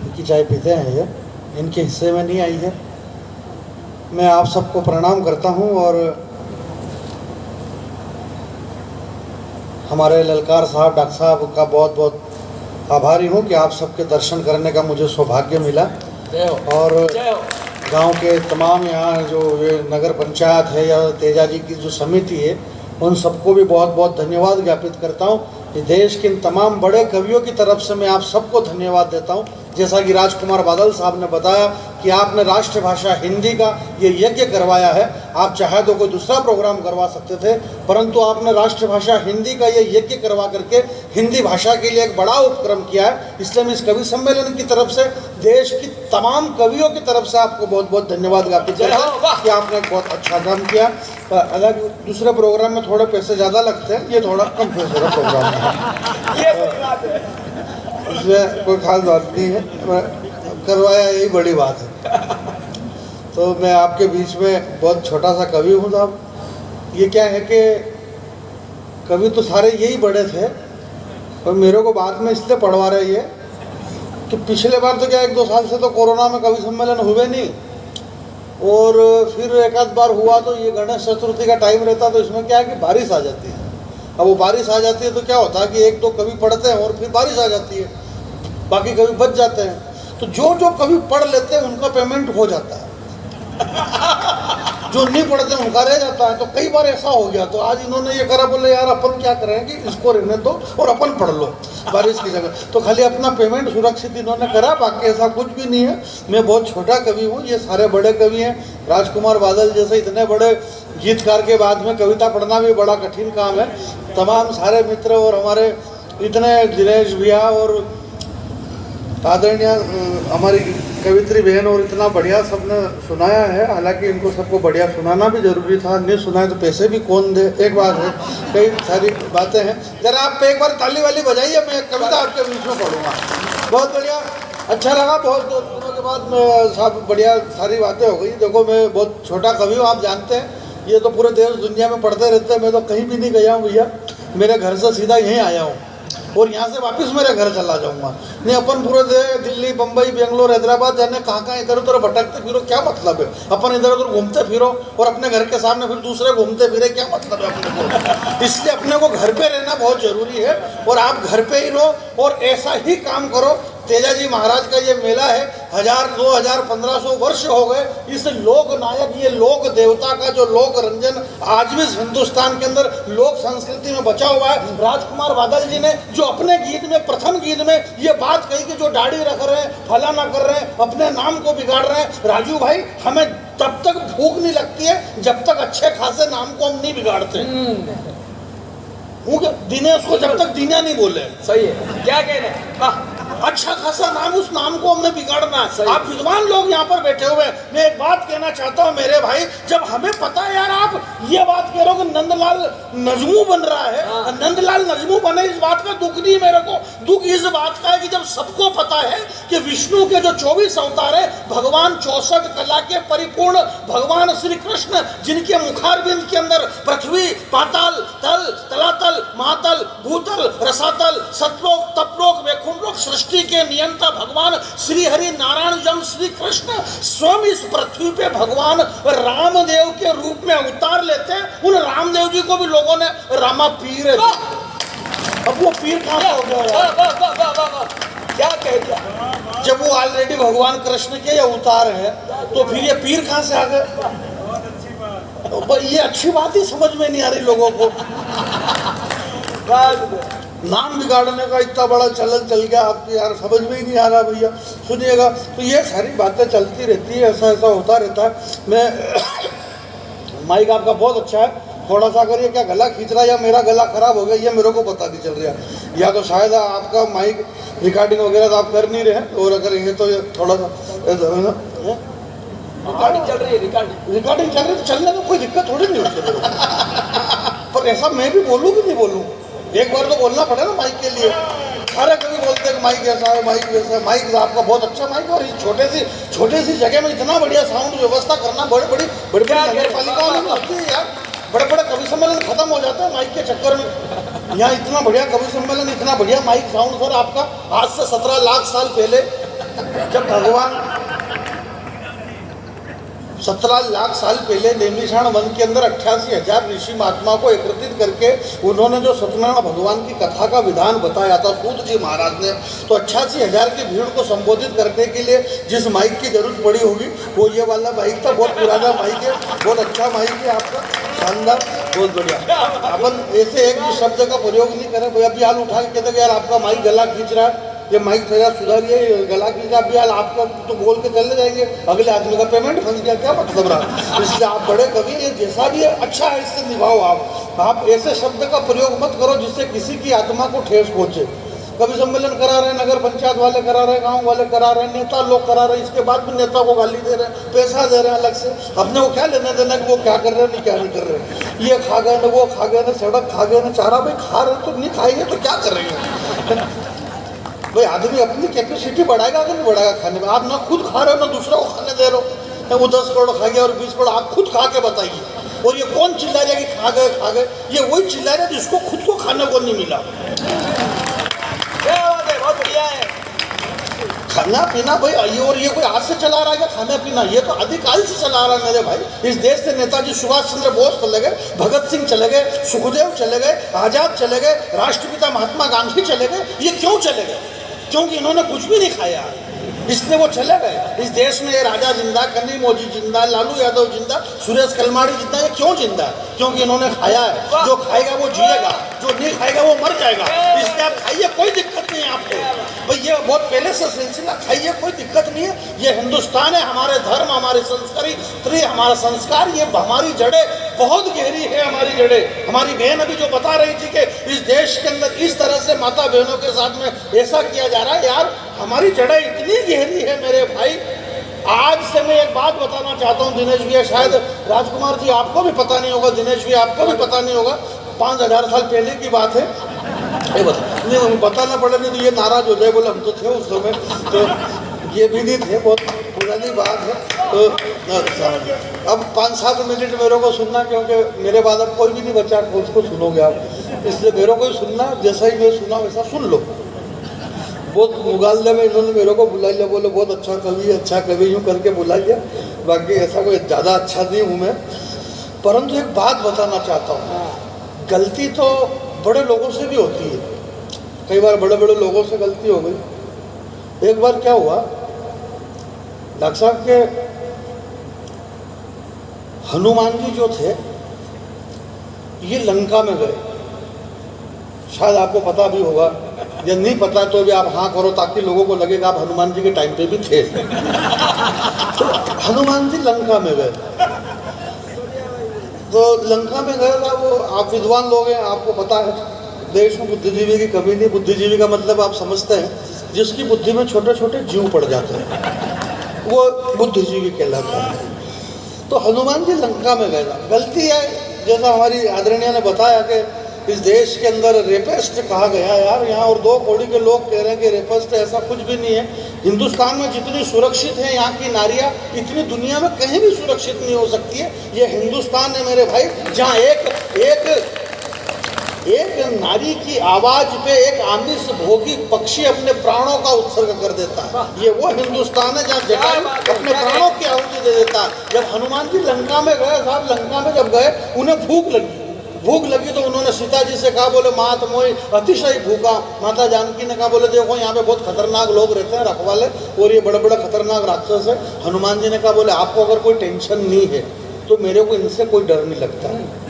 की चाय पीते हैं ये, इनके हिस्से में नहीं आई है। मैं आप सबको प्रणाम करता हूं और हमारे ललकार साहब, डॉक्टर साहब का बहुत बहुत आभारी हूं कि आप सबके दर्शन करने का मुझे सौभाग्य मिला। और गांव के तमाम यहाँ जो ये नगर पंचायत है या तेजा जी की जो समिति है, उन सबको भी बहुत बहुत धन्यवाद ज्ञापित करता हूँ। कि देश के इन तमाम बड़े कवियों की तरफ से मैं आप सबको धन्यवाद देता हूँ। जैसा कि राजकुमार बादल साहब ने बताया कि आपने राष्ट्रभाषा हिंदी का ये यज्ञ करवाया है। आप चाहे तो कोई दूसरा प्रोग्राम करवा सकते थे, परंतु आपने राष्ट्रभाषा हिंदी का ये यज्ञ करवा करके हिंदी भाषा के लिए एक बड़ा उपक्रम किया है। इसलिए मैं इस कवि सम्मेलन की तरफ से देश की तमाम कवियों की तरफ से आपको बहुत बहुत धन्यवाद ज्ञापित करता हूं कि आपने एक बहुत अच्छा काम किया। अलग दूसरे प्रोग्राम में थोड़े पैसे ज़्यादा लगते हैं, ये थोड़ा कम पैसे का प्रोग्राम है, इसमें कोई खास बात नहीं है, करवाया यही बड़ी बात है। तो मैं आपके बीच में बहुत छोटा सा कवि हूँ साहब। ये क्या है कि कवि तो सारे यही बड़े थे, और मेरे को बाद में इसलिए पढ़वा रही है कि पिछले बार तो क्या 1-2 साल से तो कोरोना में कवि सम्मेलन हुए नहीं, और फिर एक आध बार हुआ तो ये गणेश चतुर्थी का टाइम रहता, तो इसमें क्या है कि बारिश आ जाती है। अब वो बारिश आ जाती है तो क्या होता है कि 1-2 कवि पढ़ते हैं और फिर बारिश आ जाती है, बाकी कवि बच जाते हैं। तो जो जो कवि पढ़ लेते हैं उनका पेमेंट हो जाता है, जो नहीं पढ़ते उनका रह जाता है। तो कई बार ऐसा हो गया, तो आज इन्होंने ये करा, बोले यार अपन क्या करें कि इसको रहने दो और अपन पढ़ लो बारिश की जगह। तो खाली अपना पेमेंट सुरक्षित इन्होंने करा, बाकी ऐसा कुछ भी नहीं है। मैं बहुत छोटा कवि हूँ, ये सारे बड़े कवि हैं। राजकुमार बादल जैसे इतने बड़े गीतकार के बाद में कविता पढ़ना भी बड़ा कठिन काम है। तमाम सारे मित्र और हमारे इतने दिनेश भैया और आदरणीय हमारी कवित्री बहन और इतना बढ़िया सबने सुनाया है। हालांकि इनको सबको बढ़िया सुनाना भी जरूरी था, नहीं सुनाए तो पैसे भी कौन दे, एक बात है। कई सारी बातें हैं, जरा आप एक बार ताली वाली बजाइए, मैं एक कविता आपके बीच में पढ़ूंगा। बहुत बढ़िया, अच्छा लगा। बहुत दिनों के बाद में सब बढ़िया सारी बातें हो गई। देखो मैं बहुत छोटा कवि हूँ, आप जानते हैं, ये तो पूरे देश दुनिया में पढ़ते रहते हैं। मैं तो कहीं भी नहीं गया हूँ भैया, मेरे घर से सीधा यहीं आया हूँ और यहाँ से वापस मेरे घर चला जाऊँगा। नहीं अपन पूरे दिल्ली, बम्बई, बेंगलोर, हैदराबाद जाने कहाँ इधर उधर भटकते फिरो, क्या मतलब है? अपन इधर उधर घूमते फिरो और अपने घर के सामने फिर दूसरे घूमते फिरे, क्या मतलब है अपने को? इसलिए अपने को घर पे रहना बहुत जरूरी है, और आप घर पे ही रहो और ऐसा ही काम करो। तेजाजी महाराज का ये मेला है, 1000, 2000, 1500 वर्ष हो गए। इस लोक नायक, ये लोक देवता का जो लोक रंजन आज भी हिंदुस्तान के अंदर लोक संस्कृति में बचा हुआ है। राजकुमार बादल जी ने जो अपने गीत में, प्रथम गीत में ये बात कही कि जो दाढ़ी रख रहे हैं, फलाना कर रहे हैं, अपने नाम को बिगाड़ रहे हैं। राजू भाई, हमें तब तक भूख नहीं लगती है जब तक अच्छे खासे नाम को हम नहीं बिगाड़ते। दिनेश को जब तक दीना नहीं बोले, सही है, क्या कह रहे हैं? अच्छा खासा नाम, उस नाम को हमने बिगाड़ना है। आप विद्वान लोग यहाँ पर बैठे हुए, मैं एक बात कहना चाहता हूँ मेरे भाई, जब हमें पता है यार, आप ये बात कह रहे हो कि नंदलाल नजमू बन रहा है, नंदलाल नजमू बने, इस बात का दुख नहीं मेरे को। दुख इस बात का है कि जब सबको पता है कि विष्णु के जो 24 अवतार है, भगवान 64 कला के परिपूर्ण भगवान श्री कृष्ण, जिनके मुखारबिंद के अंदर पृथ्वी, पाताल, तल, तलातल, महातल, भूतल, रसातल, सतलोक, तपलोक, वैकुंठलोक सृष्टि के नियंता भगवान श्री हरि नारायण जम श्री कृष्ण स्वयं इस पृथ्वी पे भगवान रामदेव के रूप में अवतार लेते हैं। उन रामदेव जी को भी लोगों ने रामा पीर है। अब वो पीर कहाँ से हो गया? क्या कह दिया? जब वो ऑलरेडी भगवान कृष्ण के अवतार है तो फिर ये पीर कहाँ से आ गए? ये अच्छी बात ही समझ में नहीं आ रही लोगों को। नाम बिगाड़ने का इतना बड़ा चलन चल गया, आपको यार समझ में ही नहीं आ रहा भैया। सुनिएगा, तो ये सारी बातें चलती रहती है, ऐसा ऐसा होता रहता है। मैं माइक आपका बहुत अच्छा है, थोड़ा सा अगर ये क्या गला खींच रहा है या मेरा गला खराब हो गया, ये मेरे को पता नहीं चल रहा, या तो शायद आपका माइक रिकॉर्डिंग वगैरह तो आप कर नहीं रहे, और अगर ये तो थोड़ा सा रिकॉर्डिंग चल रही है, रिकॉर्डिंग चल रही है, तो चलने में कोई दिक्कत थोड़ी नहीं होती। पर ऐसा मैं भी बोलूँ कि नहीं बोलूँ, एक बार तो बोलना पड़े ना माइक के लिए। अरे कभी बोलते हैं कि माइक ऐसा है, माइक वैसा है। माइक आपका बहुत अच्छा माइक है, और इस छोटे सी जगह में इतना बढ़िया साउंड व्यवस्था करना बड़ी बड़ी नगर पालिकाओं में लगती है यार। बड़े बड़े कवि सम्मेलन खत्म हो जाता है माइक के चक्कर में। यहाँ इतना बढ़िया कवि सम्मेलन, इतना बढ़िया माइक साउंड सर आपका, आज से 17 लाख साल पहले जब भगवान 17 लाख साल पहले नैमिषारण वन के अंदर 88,000 ऋषि महात्मा को एकत्रित करके उन्होंने जो सत्यनारायण भगवान की कथा का विधान बताया था सूत जी महाराज ने, तो 88,000 की भीड़ को संबोधित करने के लिए जिस माइक की जरूरत पड़ी होगी वो ये वाला माइक था। बहुत पुराना माइक है, बहुत अच्छा माइक है आपका, शानदार, बहुत बढ़िया। अपन ऐसे एक भी शब्द का प्रयोग नहीं करें। भाई अभी हाल उठा के कहते यार आपका माइक गला खींच रहा है, ये माइक थोड़ा सुधारिए, गला की का भी हाल आपका तो बोल के चले जाएंगे, अगले आदमी का पेमेंट फंस गया, क्या मतलब रहा। इसलिए आप बड़े कवि, ये जैसा भी है अच्छा है, इससे निभाओ। आप ऐसे शब्द का प्रयोग मत करो जिससे किसी की आत्मा को ठेस पहुंचे। कवि सम्मेलन करा रहे हैं, नगर पंचायत वाले करा रहे हैं, गांव वाले करा रहे हैं, नेता लोग करा रहे हैं, इसके बाद भी नेता को गाली दे रहे हैं, पैसा दे रहे हैं अलग से। अपने को क्या लेना देना कि वो क्या कर रहे हैं क्या नहीं कर रहे। ये खा गए ना, वो खा गए ना, सड़क खा गए ना, चारा भाई खा रहे तो नहीं खाएंगे तो क्या करेंगे। भाई आदमी अपनी कैपेसिटी बढ़ाएगा कि नहीं बढ़ाएगा खाने में। आप ना खुद खा रहे हो ना दूसरा को खाने दे रहे हो। वो 10 करोड़ खा गया और 20 करोड़, आप खुद खा के बताइए। और ये कौन चिल्ला रहा है कि खा गए, ये वही चिल्ला रहा है जिसको खुद को खाने को नहीं मिला। क्या बात है, बहुत बढ़िया है। खाना पीना भाई, और ये कोई आज से चला रहा है क्या खाना पीना, ये तो अधिकाल से चला रहा है मेरे भाई। इस देश से नेताजी सुभाष चंद्र बोस चले गए, भगत सिंह चले गए, सुखदेव चले गए, आजाद चले गए, राष्ट्रपिता महात्मा गांधी चले गए। ये क्यों चले गए? क्योंकि इन्होंने कुछ भी नहीं खाया, इसलिए वो चले गए। इस देश में ये राजा जिंदा, कन्नी मोदी जिंदा, लालू यादव जिंदा, सुरेश कलमाड़ी जिंदा। ये क्यों जिंदा है? क्योंकि इन्होंने खाया है। जो खाएगा वो जिएगा, जो नहीं खाएगा वो मर जाएगा। इसलिए आप खाइए, कोई दिक्कत नहीं है आपको भाई। ये बहुत पहले से सिलसिला, खाइए, कोई दिक्कत नहीं है। ये हिंदुस्तान है, हमारे धर्म, हमारी संस्कृति, हमारा संस्कार, ये हमारी जड़ें बहुत गहरी है। हमारी जड़ें, हमारी बहन अभी जो बता रही थी कि इस देश के अंदर इस तरह से माता बहनों के साथ में ऐसा किया जा रहा है, यार हमारी जड़ें इतनी गहरी है मेरे भाई। आज से मैं एक बात बताना चाहता हूँ दिनेश भैया, शायद राजकुमार जी आपको भी पता नहीं होगा, दिनेश भैया आपको भी पता नहीं होगा, 5000 साल पहले की बात है। ये नहीं बताना पड़े, नहीं तो ये नाराज हो जाए, बोले हम तो थे उस समय, तो ये भी नहीं थे, बहुत पुरानी बात है। तो अब 5-7 मिनट मेरे को सुनना, क्योंकि मेरे बाद अब कोई भी नहीं बचा, उसको सुनोगे आप, इसलिए मेरे को ही सुनना, जैसा ही मैं सुना वैसा सुन लो। बहुत मुगालदे में इन्होंने मेरे को बुला लिया, बोले बहुत अच्छा कवि यूँ करके बुला लिया। बाकी ऐसा कोई ज़्यादा अच्छा नहीं हूँ मैं, परंतु एक बात बताना चाहता हूँ। गलती तो बड़े लोगों से भी होती है, कई बार बड़े बड़े लोगों से गलती हो गई। एक बार क्या हुआ, डॉक्टर साहब के हनुमान जी जो थे ये लंका में गए, शायद आपको पता भी होगा, या नहीं पता तो भी आप हाँ करो ताकि लोगों को लगेगा आप हनुमान जी के टाइम पे भी थे। तो हनुमान जी लंका में गए, तो लंका में गए था वो, आप विद्वान लोग हैं, आपको पता है देश में बुद्धिजीवी की कमी नहीं। बुद्धिजीवी का मतलब आप समझते हैं जिसकी बुद्धि में छोटे छोटे जीव पड़ जाते हैं, वो बुद्धिजीवी कहलाता है। तो हनुमान जी लंका में गए था। गलती है, जैसा हमारी आदरणीय ने बताया कि इस देश के अंदर रेपिस्ट कहा गया, यार यहाँ और 2 कौड़ी के लोग कह रहे हैं कि रेपिस्ट, ऐसा कुछ भी नहीं है। हिंदुस्तान में जितनी सुरक्षित है यहाँ की नारियाँ, इतनी दुनिया में कहीं भी सुरक्षित नहीं हो सकती है। ये हिंदुस्तान है मेरे भाई, जहाँ एक नारी की आवाज पे एक आमिष भोगी पक्षी अपने प्राणों का उत्सर्ग कर देता है। ये वो हिंदुस्तान है जहाँ जटायु अपने प्राणों की आहुति दे देता है। जब हनुमान जी लंका में गए साहब, लंका में जब गए उन्हें भूख लगी तो उन्होंने सीता जी से कहा, बोले मात मोई अतिशय भूखा। माता जानकी ने कहा, बोले देखो यहाँ पे बहुत खतरनाक लोग रहते हैं रखवाले, और ये बड़े बड़े खतरनाक राक्षस है। हनुमान जी ने कहा, बोले आपको अगर कोई टेंशन नहीं है तो मेरे को इनसे कोई डर नहीं लगता है।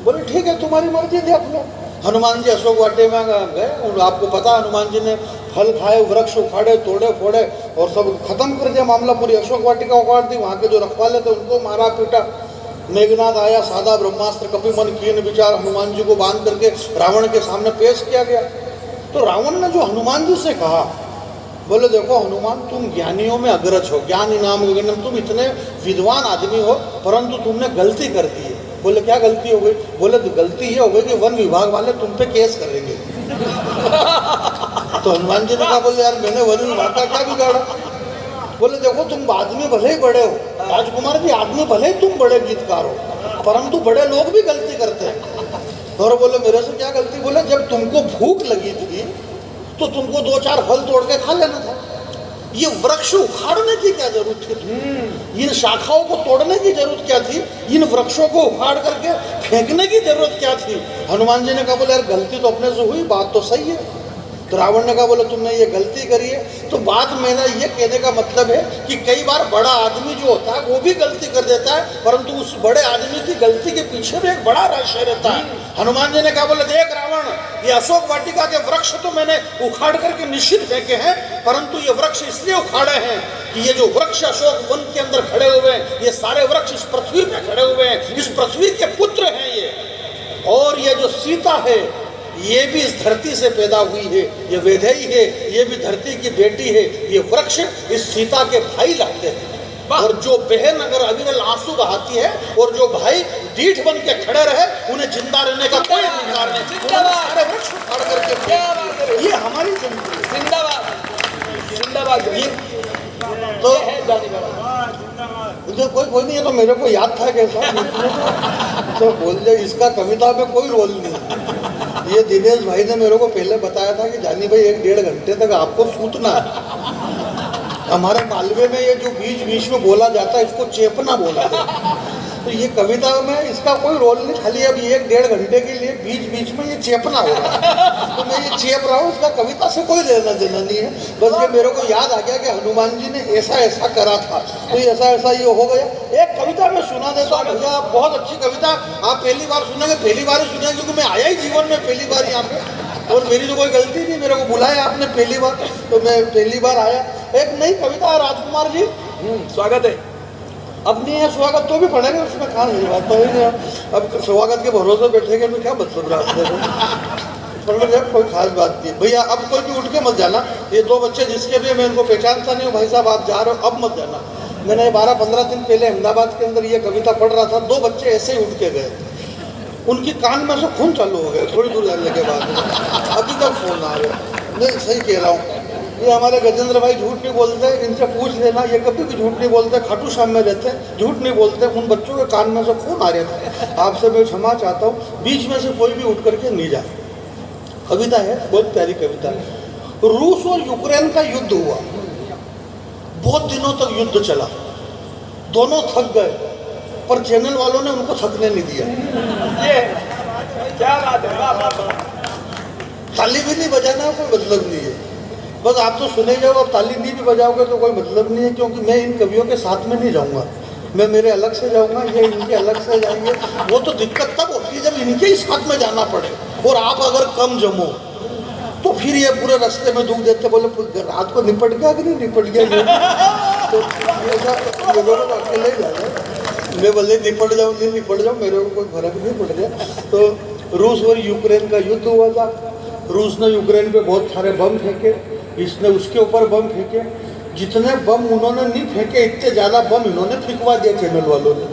बोले ठीक है तुम्हारी मर्जी, देख लो। हनुमान जी अशोक वाटिका में गए, आपको पता हनुमान जी ने फल खाए, वृक्ष उखाड़े, तोड़े फोड़े और सब खत्म कर दिया मामला। पूरी अशोक वाटिका उखाड़ दी, वहाँ के जो रखवाले थे उनको मारा पीटा। मेघनाथ आया, सादा ब्रह्मास्त्र कपिमन कीन विचार, हनुमान जी को बांध करके रावण के सामने पेश किया गया। तो रावण ने जो हनुमान जी से कहा, बोले देखो हनुमान तुम ज्ञानियों में अग्रज हो, ज्ञान इनाम गगनम, तुम इतने विद्वान आदमी हो, परंतु तुमने गलती कर दी है। बोले क्या गलती हो गई? बोले तो गलती ये हो गई कि वन विभाग वाले तुम पे केस करेंगे। तो हनुमान जी ने कहा, बोले यार मैंने वन विभाग का क्या बिगाड़ा? बोले देखो तुम आदमी भले ही बड़े हो राजकुमार जी, आदमी भले ही तुम बड़े गीतकार हो, परंतु बड़े लोग भी गलती करते हैं। और बोले मेरे से क्या गलती? बोले जब तुमको भूख लगी थी तो तुमको 2-4 फल तोड़ के खा लेना था, ये वृक्ष उखाड़ने की क्या जरूरत थी? इन शाखाओं को तोड़ने की जरूरत क्या थी? इन वृक्षों को उखाड़ करके फेंकने की जरूरत क्या थी? हनुमान जी ने कहा बोले यार गलती तो अपने से हुई, बात तो सही है। तो रावण ने कहा बोले तुमने ये गलती करी है। तो बात मेरा ये कहने का मतलब है कि कई बार बड़ा आदमी जो होता है वो भी गलती कर देता है, परंतु उस बड़े आदमी की गलती के पीछे भी एक बड़ा रहस्य रहता है। हनुमान जी ने कहा बोले देख रावण, ये अशोक वाटिका के वृक्ष तो मैंने उखाड़ करके निश्चित फेंके हैं, परंतु ये वृक्ष इसलिए उखाड़े हैं कि ये जो वृक्ष अशोक वन के अंदर खड़े हुए हैं, ये सारे वृक्ष इस पृथ्वी पे खड़े हुए हैं, इस पृथ्वी के पुत्र हैं ये। और ये जो सीता है ये भी इस धरती से पैदा हुई है, ये वैदेही है, ये भी धरती की बेटी है। ये वृक्ष इस सीता के भाई लगते हैं। और जो बहन अगर अविरल आंसू बहाती है और जो भाई डीठ बन के खड़े रहे, उन्हें जिंदा रहने का कोई अधिकार नहीं। सारे वृक्ष उखाड़ करके ये हमारी जिंदगी। जिंदाबाद जिंदाबाद। ये तो मुझे कोई नहीं है, तो मेरे को याद था कैसा तो बोल दे इसका कविता में कोई रोल नहीं। ये दिनेश भाई ने मेरे को पहले बताया था कि जानी भाई 1-1.5 घंटे तक आपको सूतना है। हमारे मालवे में ये जो बीच बीच में बोला जाता है इसको चेपना बोला जाता है। तो ये कविता में इसका कोई रोल नहीं, खाली अब 1-1.5 घंटे के लिए बीच बीच में ये चेपना हो रहा है। तो मैं ये चेप रहा हूँ, इसका कविता से कोई लेना देना नहीं है। बस ये मेरे को याद आ गया कि हनुमान जी ने ऐसा ऐसा करा था, तो ऐसा ऐसा ये हो गया। एक कविता मैं सुना देता हूँ भैया, बहुत अच्छी कविता। आप पहली बार सुनेंगे, पहली बार ही सुनेंगे, क्योंकि मैं आया ही जीवन में पहली बार यहाँ पे, और मेरी तो कोई गलती नहीं, मेरे को बुलाया आपने पहली बार, तो मैं पहली बार आया। एक नई कविता है राजकुमार जी, स्वागत है। अब नहीं है स्वागत तो भी पढ़ेंगे, उसमें कहाँ नहीं बात तो ही नहीं। अब स्वागत के भरोसे बैठेंगे तो क्या मतलब रहा, कोई खास बात नहीं भैया। अब कोई भी उठ के मत जाना। ये 2 बच्चे जिसके भी मैं इनको पहचानता नहीं हूँ, भाई साहब आप जा रहे हो अब मत जाना। मैंने 12-15 दिन पहले अहमदाबाद के अंदर ये कविता पढ़ रहा था, 2 बच्चे ऐसे ही उठ के गए, उनकी कान में से खून चालू हो गया थोड़ी दूर जाने के बाद। अभी तक फोन आ रहा है। मैं सही कह रहा हूँ, ये हमारे गजेंद्र भाई झूठ नहीं बोलते, इनसे पूछ लेना, ये कभी भी झूठ नहीं बोलते, खाटू श्याम में रहते हैं, झूठ नहीं बोलते। उन बच्चों के कान में से खून आ रहे थे। आपसे मैं क्षमा चाहता हूँ, बीच में से कोई भी उठ करके नहीं जाए। कविता है, बहुत प्यारी कविता है। रूस और यूक्रेन का युद्ध हुआ, बहुत दिनों तक युद्ध चला, दोनों थक गए, पर चैनल वालों ने उनको थकने नहीं दिया। ये क्या बात है, वाह वाह वाह। ताली भी नहीं बजाना, कोई मतलब नहीं है, बस आप तो सुने जाओ। अब ताली नहीं भी बजाओगे तो कोई मतलब नहीं है, क्योंकि मैं इन कवियों के साथ में नहीं जाऊंगा, मैं मेरे अलग से जाऊंगा, ये इनके अलग से जाएंगे। वो तो दिक्कत तब होती है जब इनके ही साथ में जाना पड़े, और आप अगर कम जमो तो फिर ये पूरे रास्ते में दुख देते, बोले रात को निपट गया कि नहीं निपट गया। तो ऐसा अकेले ही जाएगा। मैं बोले निपट जाऊँ नहीं निपट जाऊँ, मेरे को कोई फर्क नहीं पड़ गया। तो रूस और यूक्रेन का युद्ध हुआ था। रूस ने यूक्रेन पे बहुत सारे बम फेंके, इसने उसके ऊपर बम फेंके। जितने बम उन्होंने नहीं फेंके, इतने ज़्यादा बम इन्होंने फेंकवा दिया चैनल वालों ने।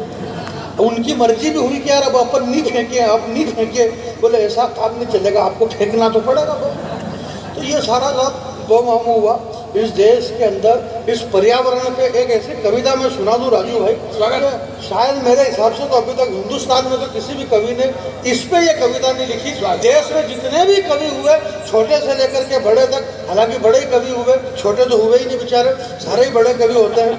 उनकी मर्जी भी हुई कि यार अब अपन नहीं फेंके, अब नहीं फेंके। बोले ऐसा काम नहीं चलेगा, आपको फेंकना तो पड़ेगा बम। तो ये सारा रात बम हम हुआ इस देश के अंदर, इस पर्यावरण पे। एक ऐसी कविता मैं सुना दूं राजू भाई, स्वागत है। शायद मेरे हिसाब से तो अभी तक हिंदुस्तान में तो किसी भी कवि ने इस पे ये कविता नहीं लिखी। देश में जितने भी कवि हुए, छोटे से लेकर के बड़े तक, हालांकि बड़े ही कवि हुए, छोटे तो हुए ही नहीं बेचारे, सारे ही बड़े कवि होते हैं।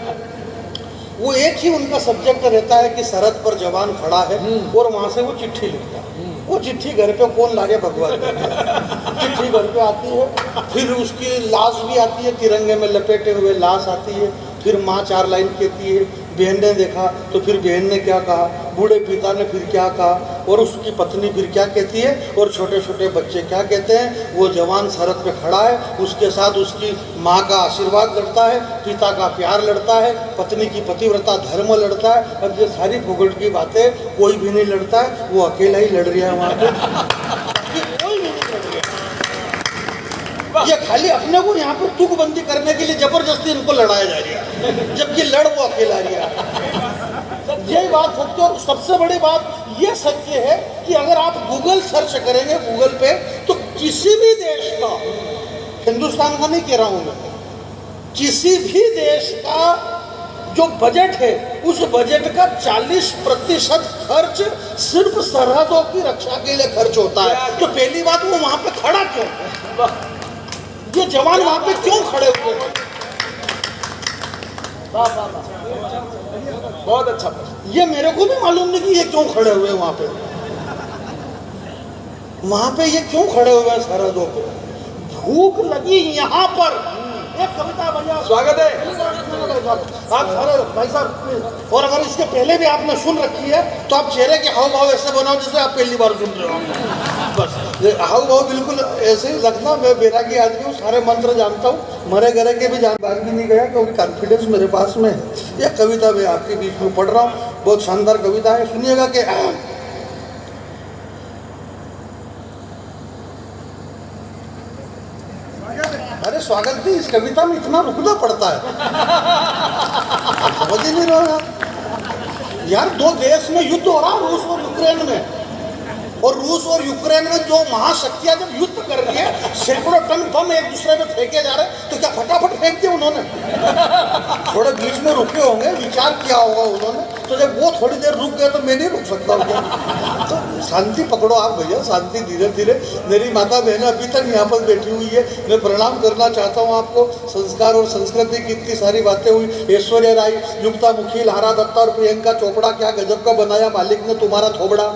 वो एक ही उनका सब्जेक्ट रहता है कि सरहद पर जवान खड़ा है, और वहाँ से वो चिट्ठी लिखता है। वो चिट्ठी घर पे कौन लागे भगवान चिट्ठी घर पे आती है, फिर उसकी लाश भी आती है, तिरंगे में लपेटे हुए लाश आती है। फिर माँ 4 लाइन कहती है, बहन ने देखा तो फिर बहन ने क्या कहा, बूढ़े पिता ने फिर क्या कहा, और उसकी पत्नी फिर क्या कहती है, और छोटे छोटे बच्चे क्या कहते हैं। वो जवान सरहद पे खड़ा है, उसके साथ उसकी माँ का आशीर्वाद लड़ता है, पिता का प्यार लड़ता है, पत्नी की पतिव्रता धर्म लड़ता है। अब ये सारी फुगड़ की बातें कोई भी नहीं लड़ता है, वो अकेला ही लड़ रहा है वहाँ पे। कोई भी नहीं लड़ रहा, ये खाली अपने को यहाँ पे तुकबंदी करने के लिए जबरदस्ती इनको लड़ाया जा रहा है, जबकि लड़ वो अकेला रहा है। यही बात सत्य। और सबसे बड़ी बात ये सत्य है कि अगर आप गूगल सर्च करेंगे गूगल पे, तो किसी भी देश का, हिंदुस्तान का नहीं कह रहा हूँ मैं, किसी भी देश का जो बजट है, उस बजट का 40% खर्च सिर्फ सरहदों की रक्षा के लिए खर्च होता है। तो पहली बात, वो वहाँ पे खड़ा क्यों, ये जवान वहाँ पे क्यों खड़े हुए हैं? बहुत अच्छा प्रश्न। ये मेरे को भी मालूम नहीं कि ये क्यों खड़े हुए हैं वहां पे ये क्यों खड़े हुए हैं सरहदों पे। भूख लगी यहाँ पर। एक कविता भैया स्वागत है। आप सारे भाई साहब, और अगर इसके पहले भी आपने सुन रखी है तो आप चेहरे के हाव भाव ऐसे बनाओ जैसे आप पहली बार सुन रहे हो। बस हाव भाव बिल्कुल ऐसे ही रखना। मैं बैरागी आदमी हूँ, सारे मंत्र जानता हूँ, मरे गरे के भी जान बात भी नहीं गया क्योंकि कॉन्फिडेंस मेरे पास में है। यह कविता मैं आपके बीच में पढ़ रहा हूँ, बहुत शानदार कविता है, सुनिएगा कि अरे स्वागत भी इस कविता में इतना रुकना पड़ता है, समझ ही नहीं रहा यार। दो देश में युद्ध हो रहा, रूस और यूक्रेन में, और रूस और यूक्रेन में जो महाशक्तियां जब युद्ध कर रही है, सैकड़ों टन बम एक दूसरे में फेंके जा रहे हैं, तो क्या फटाफट फेंक दिए उन्होंने? थोड़े बीच में रुके होंगे, विचार किया होगा उन्होंने। तो जब वो थोड़ी देर रुक गए तो मैं नहीं रुक सकता हूँ। तो शांति पकड़ो आप भैया, शांति धीरे धीरे। मेरी माता बहनें अभी तक यहाँ पर बैठी हुई है, मैं प्रणाम करना चाहता हूँ आपको। संस्कार और संस्कृति की इतनी सारी बातें हुई। ऐश्वर्या राय, युक्ता मुखी, लारा दत्ता और प्रियंका चोपड़ा, क्या गजब का बनाया मालिक ने तुम्हारा थोबड़ा।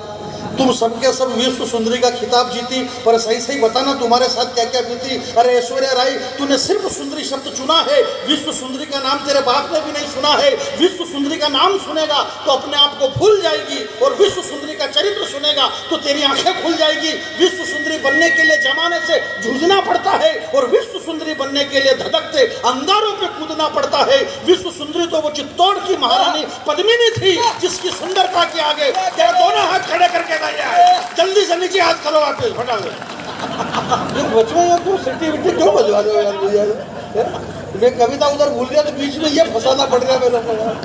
तुम सबके सब विश्व सुंदरी का खिताब जीती, पर सही सही बताना तुम्हारे साथ क्या क्या बीती। अरे ऐश्वर्या राय, तूने सिर्फ सुंदरी शब्द चुना है, विश्व सुंदरी का नाम तेरे बाप ने भी नहीं सुना है। विश्व सुंदरी का नाम सुनेगा तो अपने आप को भूल जाएगी, और विश्व सुंदरी का चरित्र सुनेगा तो तेरी आंखें खुल जाएगी। विश्व सुंदरी बनने के लिए जमाने से जूझना पड़ता है, और विश्व सुंदरी बनने के लिए धधकते अंगारों पे कूदना पड़ता है। विश्व सुंदरी तो वो चित्तौड़ की महारानी पद्मिनी थी, जिसकी सुंदरता के आगे तेरे दोनों हाथ खड़े करके जल्दी से नीचे हाथ करो वापस फटा दो। बचो यार, तुम सिटी विटी क्यों बजवा रहे हो यार भैया? मैं कविता उधर भूल गया तो बीच में ये फंसाना पड़ गया मेरे को यार,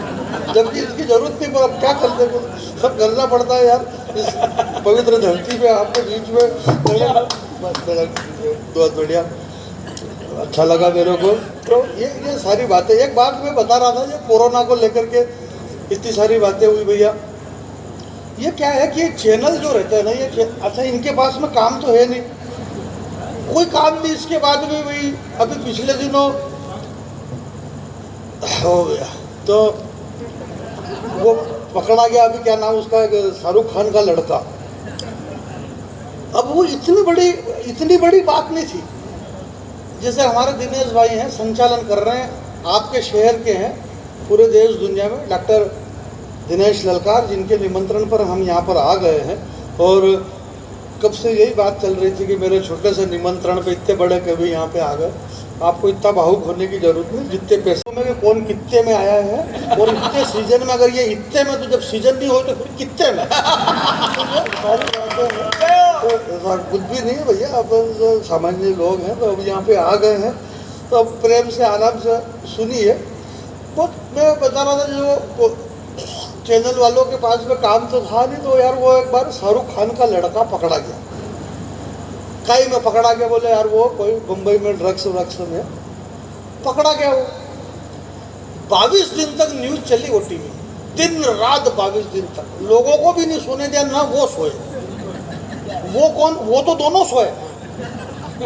जबकि इसकी जरूरत नहीं, पर अब क्या कर दे, सब करना पड़ता है यार इस पवित्र धरती पे आपके बीच में। बहुत बढ़िया, अच्छा लगा मेरे को। तो ये सारी बातें, एक बात मैं बता रहा था, ये कोरोना को लेकर के इतनी सारी बातें हुई भैया। ये क्या है कि चैनल जो रहते हैं ना, ये अच्छा इनके पास में काम तो है नहीं, कोई काम नहीं। इसके बाद में भाई अभी पिछले दिनों हो गया तो वो पकड़ा गया, अभी क्या नाम उसका, शाहरुख खान का लड़का। अब वो इतनी बड़ी बात नहीं थी। जैसे हमारे दिनेश भाई हैं, संचालन कर रहे हैं, आपके शहर के हैं, पूरे देश दुनिया में, डॉक्टर दिनेश ललकार, जिनके निमंत्रण पर हम यहाँ पर आ गए हैं। और कब से यही बात चल रही थी कि मेरे छोटे से निमंत्रण पे इतने बड़े कवि यहाँ पे आ गए। आपको इतना भावुक होने की जरूरत नहीं, जितने पैसों में कौन कितने में आया है, और इतने सीजन में, अगर ये इतने में, तो जब सीजन नहीं हो तो फिर कितने में। तो कुछ भी नहीं है भैया, अब सामान्य लोग हैं, तो अब यहाँ पे आ गए हैं, तो अब प्रेम से आराम से सुनिए। तो मैं बता रहा था, जो चैनल वालों के पास में काम तो था नहीं, तो यार वो एक बार शाहरुख खान का लड़का पकड़ा गया। कई में पकड़ा गया, बोले यार वो कोई मुंबई में ड्रग्स में पकड़ा गया। वो 22 दिन तक न्यूज चली, वो टीवी दिन रात 22 दिन तक, लोगों को भी नहीं सोने दिया, ना वो सोए। वो कौन? वो तो दोनों सोए,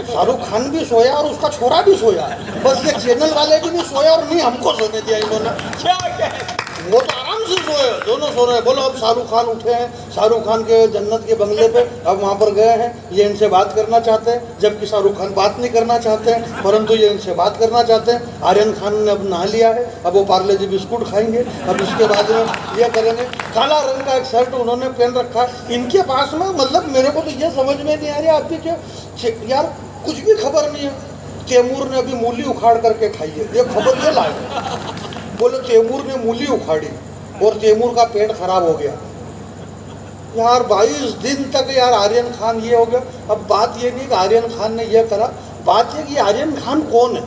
शाहरुख खान भी सोया और उसका छोरा भी सोया, बस ये चैनल वाले भी नहीं सोया और नहीं हमको सोने दिया इन्होंने। वो तो आराम से सोए, दोनों सो रहे हैं। बोलो अब शाहरुख खान उठे हैं, शाहरुख खान के जन्नत के बंगले पे, अब वहाँ पर गए हैं, ये इनसे बात करना चाहते हैं, जबकि शाहरुख खान बात नहीं करना चाहते हैं, परंतु ये इनसे बात करना चाहते हैं। आर्यन खान ने अब नहा लिया है, अब वो पार्ले जी बिस्कुट खाएंगे, अब इसके बाद में ये करेंगे। काला रंग का एक शर्ट उन्होंने पहन रखा है। इनके पास में, मतलब मेरे को तो ये समझ में नहीं आ रही आपकी क्या यार, कुछ भी खबर नहीं है। तैमूर ने अभी मूली उखाड़ करके खाई है, ये खबर ये लाए। बोले तैमूर ने मूली उखाड़ी और तैमूर का पेट खराब हो गया। यार 22 दिन तक यार आर्यन खान ये हो गया। अब बात ये नहीं कि आर्यन खान ने ये करा, बात ये कि आर्यन खान कौन है?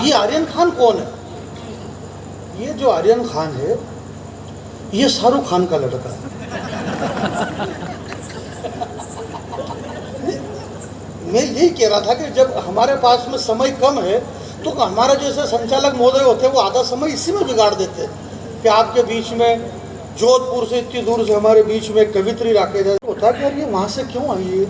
ये आर्यन खान कौन है? ये जो आर्यन खान है, ये शाहरुख खान का लड़का है। मैं यही कह रहा था कि जब हमारे पास में समय कम है, तो हमारा जैसे संचालक महोदय होते हैं, वो आधा समय इसी में बिगाड़ देते हैं कि आपके बीच में जोधपुर से इतनी दूर से हमारे बीच में कवित्री राकेश होता है कि यार ये वहाँ से क्यों आई है?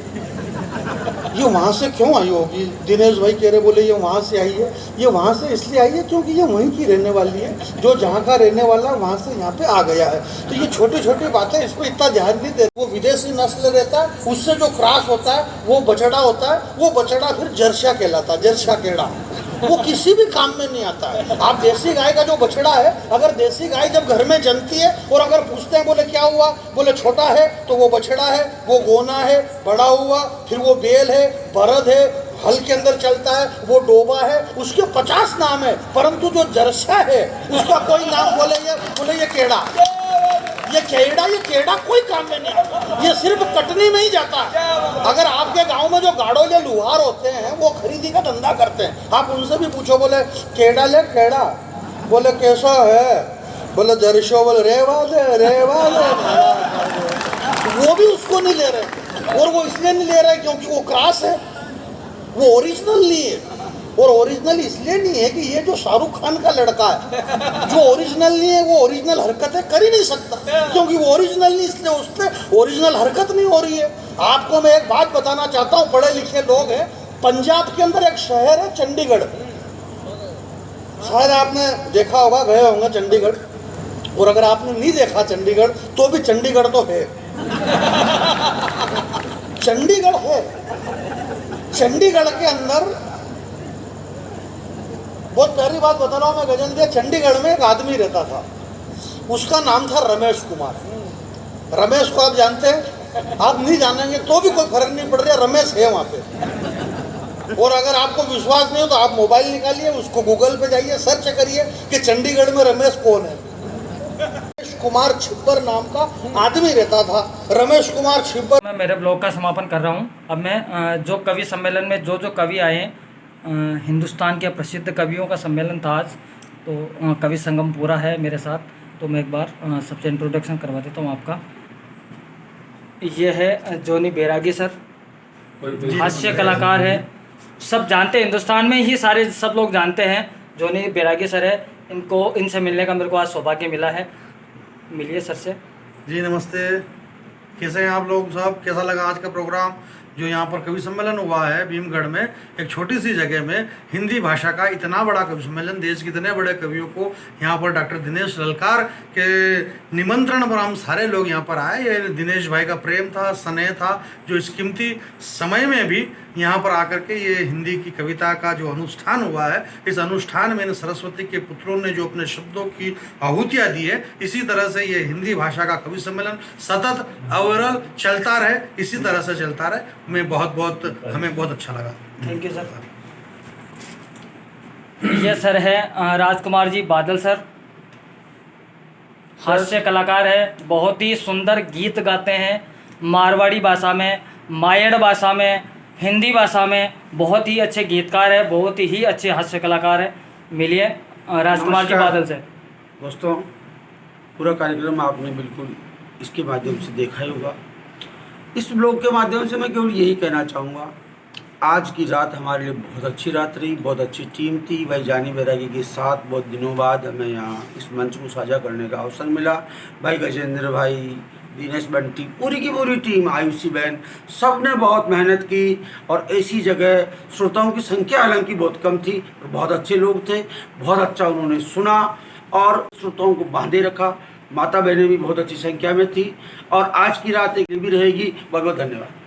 ये वहाँ से क्यों आई होगी? दिनेश भाई कह रहे, बोले ये वहाँ से आई है। ये वहाँ से इसलिए आई है क्योंकि ये वहीं की रहने वाली है, जो जहाँ का रहने वाला है वहाँ से यहाँ पे आ गया है। तो ये छोटी छोटी बातें, इस पर इतना ध्यान नहीं देते। वो विदेशी नस्ल रहता है, उससे जो क्रॉस होता है वो बछड़ा होता है, वो बछड़ा फिर जर्सिया कहलाता है, जर्सिया केड़ा। वो किसी भी काम में नहीं आता है। आप देसी गाय का जो बछड़ा है, अगर देसी गाय जब घर में जन्मती है और अगर पूछते हैं बोले क्या हुआ, बोले छोटा है, तो वो बछड़ा है, वो गोना है, बड़ा हुआ, फिर वो बेल है, बरद है, हल के अंदर चलता है, वो डोबा है, उसके 50 नाम है, परंतु जो जर्सा है उसका कोई नाम बोले ये केड़ा, ये केड़ा कोई काम में नहीं आता, ये सिर्फ कटनी में ही जाता है। अगर आपके गांव में जो गाड़ोले लुहार होते हैं वो खरीदी का धंधा करते हैं, आप उनसे भी पूछो, बोले केड़ा ले केड़ा, बोले कैसा है, बोले जर्शो, बोले रेवा दे, वो भी उसको नहीं ले रहे। और वो इसलिए नहीं ले रहे क्योंकि वो क्रॉस है, वो ओरिजिनल नहीं है। और ओरिजिनल इसलिए नहीं है कि ये जो शाहरुख खान का लड़का है, जो ओरिजिनल नहीं है, वो ओरिजिनल हरकतें कर ही नहीं सकता, क्योंकि वो ओरिजिनल नहीं, इसलिए उससे ओरिजिनल हरकत नहीं हो रही है। आपको मैं एक बात बताना चाहता हूँ, पढ़े लिखे लोग हैं, पंजाब के अंदर एक शहर है चंडीगढ़, शायद आपने देखा होगा, गए होंगे चंडीगढ़, और अगर आपने नहीं देखा चंडीगढ़ तो भी चंडीगढ़ तो है, चंडीगढ़ है। चंडीगढ़ के अंदर बहुत पहली बात बता रहा हूँ मैं गजेंद्र, चंडीगढ़ में एक आदमी रहता था, उसका नाम था रमेश कुमार। रमेश को आप जानते हैं? आप नहीं जानेंगे तो भी कोई फर्क नहीं पड़ रहा, रमेश है वहाँ पे। और अगर आपको विश्वास नहीं हो तो आप मोबाइल निकालिए, उसको गूगल पे जाइए, सर्च करिए कि चंडीगढ़ में रमेश कौन है। रमेश कुमार छिब्बर नाम का आदमी रहता था, रमेश कुमार छिब्बर। मैं मेरे ब्लॉग का समापन कर रहा हूँ। अब मैं जो कवि सम्मेलन में जो कवि आए हैं, हिंदुस्तान के प्रसिद्ध कवियों का सम्मेलन था आज, तो कवि संगम पूरा है मेरे साथ, तो मैं एक बार सबसे इंट्रोडक्शन करवा देता हूँ आपका। ये है जोनी बैरागी सर, हास्य कलाकार है, सब जानते हैं, हिंदुस्तान में ही सारे सब लोग जानते हैं, जोनी बैरागी सर है। इनसे मिलने का मेरे को आज सौभाग्य मिला है। मिलिए सर से। जी नमस्ते, कैसे हैं आप लोग सब? कैसा लगा आज का प्रोग्राम? जो यहाँ पर कवि सम्मेलन हुआ है भीमगढ़ में, एक छोटी सी जगह में हिंदी भाषा का इतना बड़ा कवि सम्मेलन, देश के इतने बड़े कवियों को यहाँ पर डॉक्टर दिनेश ललकार के निमंत्रण पर हम सारे लोग यहाँ पर आए। ये दिनेश भाई का प्रेम था, स्नेह था, जो इस कीमती समय में भी यहाँ पर आकर के ये हिंदी की कविता का जो अनुष्ठान हुआ है, इस अनुष्ठान में सरस्वती के पुत्रों ने जो अपने शब्दों की आहुतियाँ दी है, इसी तरह से ये हिंदी भाषा का कवि सम्मेलन सतत अविरल चलता रहे, इसी तरह से चलता रहे। हमें बहुत अच्छा लगा। Thank you sir. ये सर है राजकुमार जी बादल सर, हास्य कलाकार है, बहुत ही सुंदर गीत गाते हैं, मारवाड़ी भाषा में, मायड़ भाषा में, हिंदी भाषा में, बहुत ही अच्छे गीतकार है, बहुत ही अच्छे हास्य कलाकार है। मिलिए राजकुमार जी बादल से। दोस्तों, पूरा कार्यक्रम आपने बिल्कुल इसके माध्यम से देखा ही होगा। इस ब्लॉग के माध्यम से मैं केवल यही कहना चाहूँगा, आज की रात हमारे लिए बहुत अच्छी रात रही, बहुत अच्छी टीम थी। भाई जानी बैरागी के साथ बहुत दिनों बाद हमें यहाँ इस मंच को साझा करने का अवसर मिला। भाई गजेंद्र भाई, दिनेश बंटी, पूरी की पूरी टीम, आयुषी बहन, सब ने बहुत मेहनत की। और ऐसी जगह श्रोताओं की संख्या हालांकि बहुत कम थी, बहुत अच्छे लोग थे, बहुत अच्छा उन्होंने सुना और श्रोताओं को बांधे रखा। माता बहनें भी बहुत अच्छी संख्या में थी और आज की रात एक भी रहेगी। बहुत बहुत धन्यवाद।